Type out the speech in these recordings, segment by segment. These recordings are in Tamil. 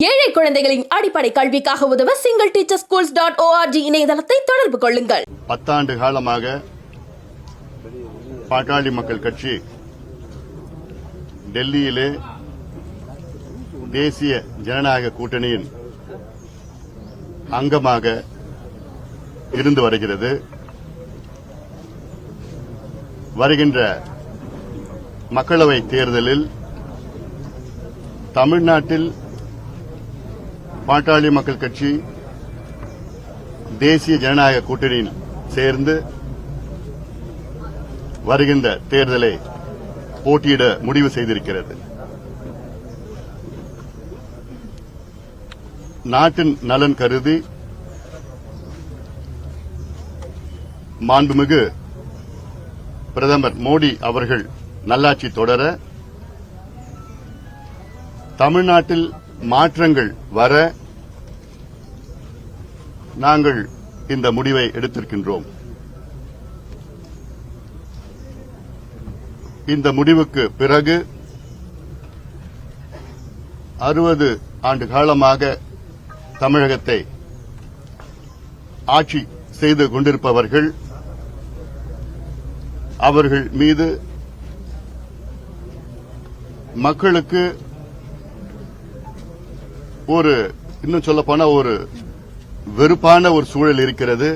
ஏழை குழந்தைகளின் அடிப்படை கல்விக்காக உதவ singleteacherschools.org இணையதளத்தை தொடர்பு கொள்ளுங்கள். 10 ஆண்டு காலமாக பாட்டாளி மக்கள் கட்சி டெல்லியிலே தேசிய ஜனநாயக கூட்டணியின் அங்கமாக இருந்து வருகிறது. வருகின்ற மக்களவை தேர்தலில் தமிழ்நாட்டில் பாட்டாளி மக்கள் கட்சி தேசிய ஜனநாயக கூட்டணியில் சேர்ந்து வருகின்ற தேர்தலை போட்டியிட முடிவு செய்திருக்கிறது. நாட்டின் நலன் கருதி மாண்புமிகு பிரதமர் மோடி அவர்கள் நல்லாட்சி தொடர, தமிழ்நாட்டில் மாற்றங்கள் வர நாங்கள் இந்த முடிவை எடுத்திருக்கின்றோம். இந்த முடிவுக்கு பிறகு 60 ஆண்டு காலமாக தமிழகத்தை ஆட்சி செய்து கொண்டிருப்பவர்கள், அவர்கள் மீது மக்களுக்கு இன்னும் சொல்லப்போனா ஒரு வெறுப்பான ஒரு சூழல் இருக்கிறது.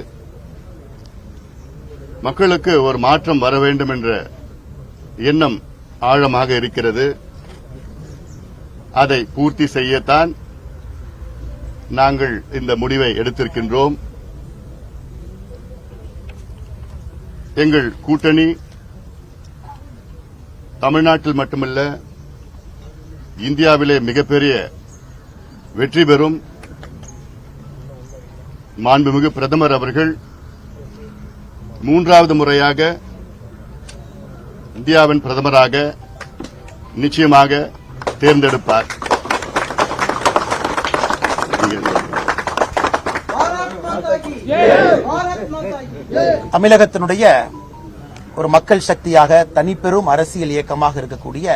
மக்களுக்கு ஒரு மாற்றம் வர வேண்டும் என்ற எண்ணம் ஆழமாக இருக்கிறது. அதை பூர்த்தி செய்யத்தான் நாங்கள் இந்த முடிவை எடுத்திருக்கின்றோம். எங்கள் கூட்டணி தமிழ்நாட்டில் மட்டுமல்ல, இந்தியாவிலே மிகப்பெரிய வெற்றி பெறும். மாண்புமிகு பிரதமர் அவர்கள் 3வது முறையாக இந்தியாவின் பிரதமராக நிச்சயமாக தேர்ந்தெடுப்பார். தமிழகத்தினுடைய ஒரு மக்கள் சக்தியாக தனிப்பெரும் அரசியல் இயக்கமாக இருக்கக்கூடிய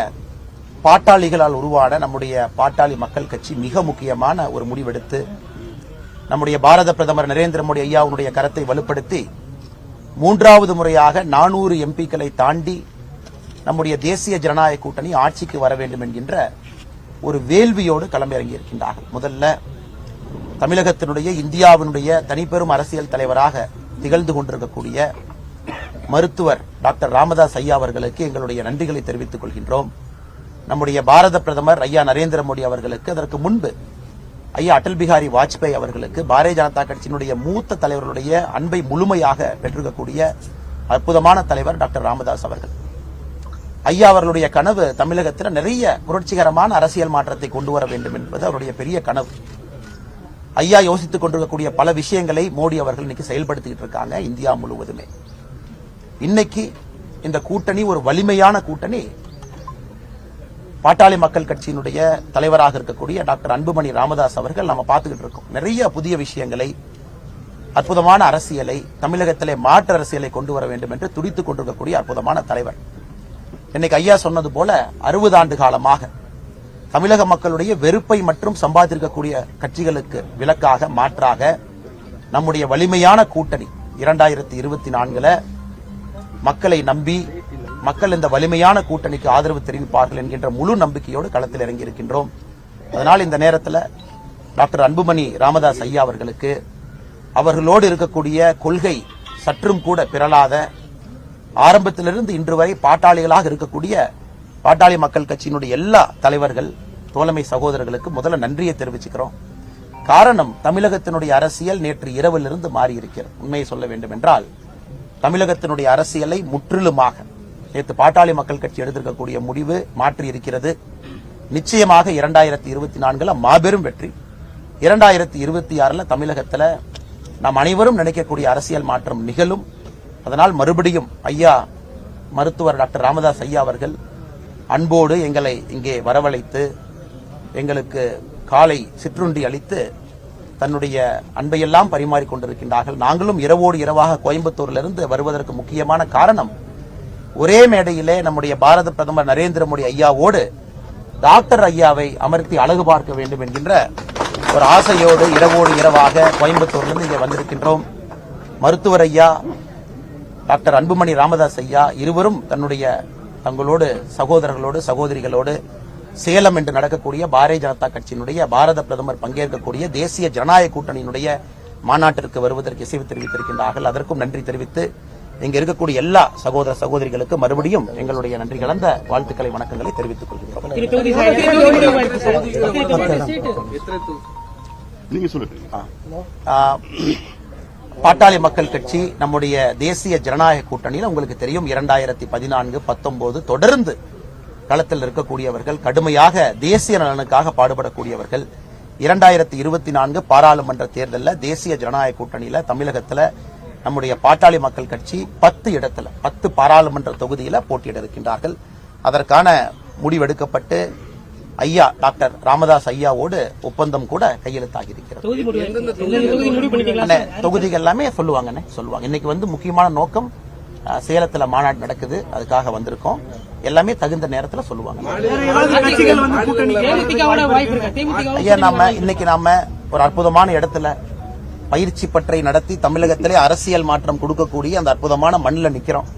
பாட்டாளிகளால் உருவான நம்முடைய பாட்டாளி மக்கள் கட்சி மிக முக்கியமான ஒரு முடிவெடுத்து நம்முடைய பாரத பிரதமர் நரேந்திர மோடி ஐயாவுடைய கரத்தை வலுப்படுத்தி 3வது முறையாக 400 எம்பிக்களை தாண்டி நம்முடைய தேசிய ஜனநாயக கூட்டணி ஆட்சிக்கு வர வேண்டும் என்கின்ற ஒரு வேள்வியோடு களமிறங்கி இருக்கின்றார்கள். முதல்ல தமிழகத்தினுடைய இந்தியாவினுடைய தனிப்பெரும் அரசியல் தலைவராக திகழ்ந்து கொண்டிருக்கக்கூடிய மருத்துவர் டாக்டர் ராமதாஸ் ஐயா அவர்களுக்கு எங்களுடைய நன்றிகளை தெரிவித்துக் கொள்கின்றோம். நம்முடைய பாரத பிரதமர் ஐயா நரேந்திர மோடி அவர்களுக்கு, அதற்கு முன்பு ஐயா அடல் பிகாரி வாஜ்பாய் அவர்களுக்கு, பாரதிய ஜனதா கட்சியினுடைய மூத்த தலைவர்களுடைய அன்பை முழுமையாக பெற்றிருக்கக்கூடிய அற்புதமான தலைவர் டாக்டர் ராமதாஸ் அவர்கள். ஐயா அவர்களுடைய கனவு தமிழகத்தில் நிறைய புரட்சிகரமான அரசியல் மாற்றத்தை கொண்டு வர வேண்டும் என்பது அவருடைய பெரிய கனவு. ஐயா யோசித்துக் கொண்டிருக்கக்கூடிய பல விஷயங்களை மோடி அவர்கள் இன்னைக்கு செயல்படுத்திட்டு இருக்காங்க இந்தியா முழுவதுமே. இன்னைக்கு இந்த கூட்டணி ஒரு வலிமையான கூட்டணி. பாட்டாளி மக்கள் கட்சியினுடைய தலைவராக இருக்கக்கூடிய டாக்டர் அன்புமணி ராமதாஸ் அவர்கள் நம்ம பார்த்துக்கிட்டு இருக்கோம். நிறைய புதிய விஷயங்களை, அற்புதமான அரசியலை, தமிழகத்திலே மாற்று அரசியலை கொண்டு வர வேண்டும் என்று துடித்துக் கொண்டிருக்கக்கூடிய அற்புதமான தலைவர். இன்னைக்கு ஐயா சொன்னது போல 60 ஆண்டு காலமாக தமிழக மக்களுடைய வெறுப்பை மற்றும் சம்பாதித்திருக்கக்கூடிய கட்சிகளுக்கு விலக்காக, மாற்றாக நம்முடைய வலிமையான கூட்டணி 2024 மக்களை நம்பி மக்கள் இந்த வலிமையான கூட்டணிக்கு ஆதரவு தெரிவிப்பார்கள் என்கின்ற முழு நம்பிக்கையோடு களத்தில் இறங்கி இருக்கின்றோம். அதனால் இந்த நேரத்தில் டாக்டர் அன்புமணி ராமதாஸ் ஐயா அவர்களுக்கு, அவர்களோடு இருக்கக்கூடிய கொள்கை சற்றும் கூட பிறளாத, ஆரம்பத்திலிருந்து இன்று வரை பாட்டாளிகளாக இருக்கக்கூடிய பாட்டாளி மக்கள் கட்சியினுடைய எல்லா தலைவர்கள், தோழமை சகோதரர்களுக்கு முதல்ல நன்றியை தெரிவிச்சுக்கிறோம். காரணம், தமிழகத்தினுடைய அரசியல் நேற்று இரவிலிருந்து மாறியிருக்கிறது. உண்மையை சொல்ல வேண்டும் என்றால், தமிழகத்தினுடைய அரசியலை முற்றிலுமாக நேற்று பாட்டாளி மக்கள் கட்சி எடுத்திருக்கக்கூடிய முடிவு மாற்றி இருக்கிறது. நிச்சயமாக 2024 மாபெரும் வெற்றி. 2026 தமிழகத்தில் நாம் அனைவரும் நினைக்கக்கூடிய அரசியல் மாற்றம் நிகழும். அதனால் மறுபடியும் ஐயா மருத்துவர் டாக்டர் ராமதாஸ் ஐயா அவர்கள் அன்போடு எங்களை இங்கே வரவழைத்து எங்களுக்கு காலை சிற்றுண்டி அளித்து தன்னுடைய அன்பையெல்லாம் பரிமாறிக் கொண்டிருக்கின்றார்கள். நாங்களும் இரவோடு இரவாக கோயம்புத்தூரிலிருந்து வருவதற்கு முக்கியமான காரணம், ஒரே மேடையிலே நம்முடைய பாரத பிரதமர் நரேந்திர மோடி ஐயாவோடு டாக்டர் ஐயாவை அமர்த்தி அழகு பார்க்க வேண்டும் என்கின்ற ஒரு ஆசையோடு இரவோடு இரவாக கோயம்புத்தூர்லிருந்து இங்கே வந்திருக்கின்றோம். மருத்துவர் ஐயா டாக்டர் அன்புமணி ராமதாஸ் ஐயா இருவரும் தங்களோடு சகோதரர்களோடு சகோதரிகளோடு சேலம் என்று நடக்கக்கூடிய பாரதிய ஜனதா கட்சியினுடைய பாரத பிரதமர் பங்கேற்கக்கூடிய தேசிய ஜனநாயக கூட்டணியினுடைய மாநாட்டிற்கு வருவதற்கு இசைவு தெரிவித்திருக்கின்றார்கள். அதற்கும் நன்றி தெரிவித்து இங்க இருக்கக்கூடிய எல்லா சகோதர சகோதரிகளுக்கு மறுபடியும் எங்களுடைய நன்றி கலந்த வாழ்த்துக்களை வணக்கங்களை தெரிவித்துக் கொள்கிறோம். நீங்க சொல்லுங்க. பாட்டாளி மக்கள் கட்சி நம்முடைய தேசிய ஜனநாயக கூட்டணியில் உங்களுக்கு தெரியும் 2014, 19 தொடர்ந்து களத்தில் இருக்கக்கூடியவர்கள், கடுமையாக தேசிய நலனுக்காக பாடுபடக்கூடியவர்கள். 2024 பாராளுமன்ற தேர்தலில் தேசிய ஜனநாயக கூட்டணியில தமிழகத்துல நம்முடைய பாட்டாளி மக்கள் கட்சி 10 பாராளுமன்ற தொகுதியில போட்டியிட இருக்கின்றார்கள். அதற்கான முடிவெடுக்கப்பட்டு ஐயா டாக்டர் ராமதாஸ் ஐயாவோடு ஒப்பந்தம் கூட கையெழுத்தாகி இருக்கிறது. தொகுதிகள் எல்லாமே சொல்லுவாங்க. இன்னைக்கு முக்கியமான நோக்கம் சேலத்துல மாநாடு நடக்குது, அதுக்காக வந்திருக்கோம். எல்லாமே தகுந்த நேரத்துல சொல்லுவாங்க. ஐயா இன்னைக்கு நாம ஒரு அற்புதமான இடத்துல பயிற்சி பற்றை நடத்தி தமிழகத்திலே அரசியல் மாற்றம் கொடுக்கக்கூடிய அந்த அற்புதமான மண்ணில் நிக்கிறோம்.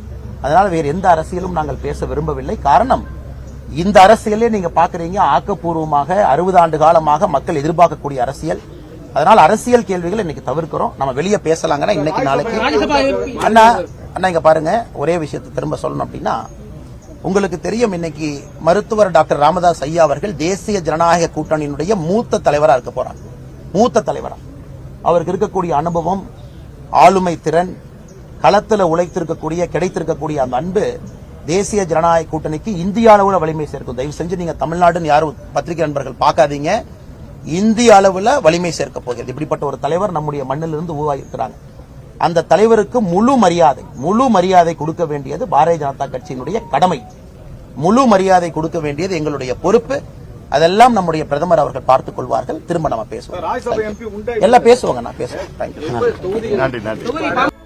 அதனால வேறு எந்த அரசியலும் நாங்கள் பேச விரும்பவில்லை. காரணம், இந்த அரசியலே நீங்க பாக்குறீங்க ஆக்கப்பூர்வமாக 60 ஆண்டு காலமாக மக்கள் எதிர்பார்க்கக்கூடிய அரசியல். அதனால அரசியல் கேள்விகள் இன்னைக்கு தவிர்க்கிறோம். நம்ம வெளியே பேசலாங்கன்னா இன்னைக்கு நாளைக்கு அண்ணா இங்க பாருங்க, ஒரே விஷயத்தை திரும்ப சொல்லணும் அப்படின்னா, உங்களுக்கு தெரியும் இன்னைக்கு மருத்துவர் டாக்டர் ராமதாஸ் ஐயா அவர்கள் தேசிய ஜனநாயக கூட்டணியினுடைய மூத்த தலைவரா இருக்க போறாங்க. மூத்த தலைவரா அவருக்கு இருக்கக்கூடிய அனுபவம், ஆளுமை திறன், களத்துல உழைத்திருக்கக்கூடிய கிடைத்திருக்கக்கூடிய அந்த அன்பு தேசிய ஜனநாயக கூட்டணிக்கு இந்திய அளவுல வலிமை சேர்க்கும். தயவு செஞ்சு நீங்க தமிழ்நாடுன்னு யாரும் பத்திரிகை நண்பர்கள் பார்க்காதீங்க. இந்திய அளவுல வலிமை சேர்க்க போகிறது. இப்படிப்பட்ட ஒரு தலைவர் நம்முடைய மண்ணிலிருந்து உருவாகியிருக்கிறாங்க. அந்த தலைவருக்கு முழு மரியாதை கொடுக்க வேண்டியது பாரதிய ஜனதா கட்சியினுடைய கடமை. முழு மரியாதை கொடுக்க வேண்டியது எங்களுடைய பொறுப்பு. அதெல்லாம் நம்முடைய பிரதமர் அவர்கள் பார்த்துக் கொள்வார்கள். திரும்ப நம்ம பேசுவோம். எல்லாம் பேசுவாங்க. நான் பேசுவேன். நன்றி.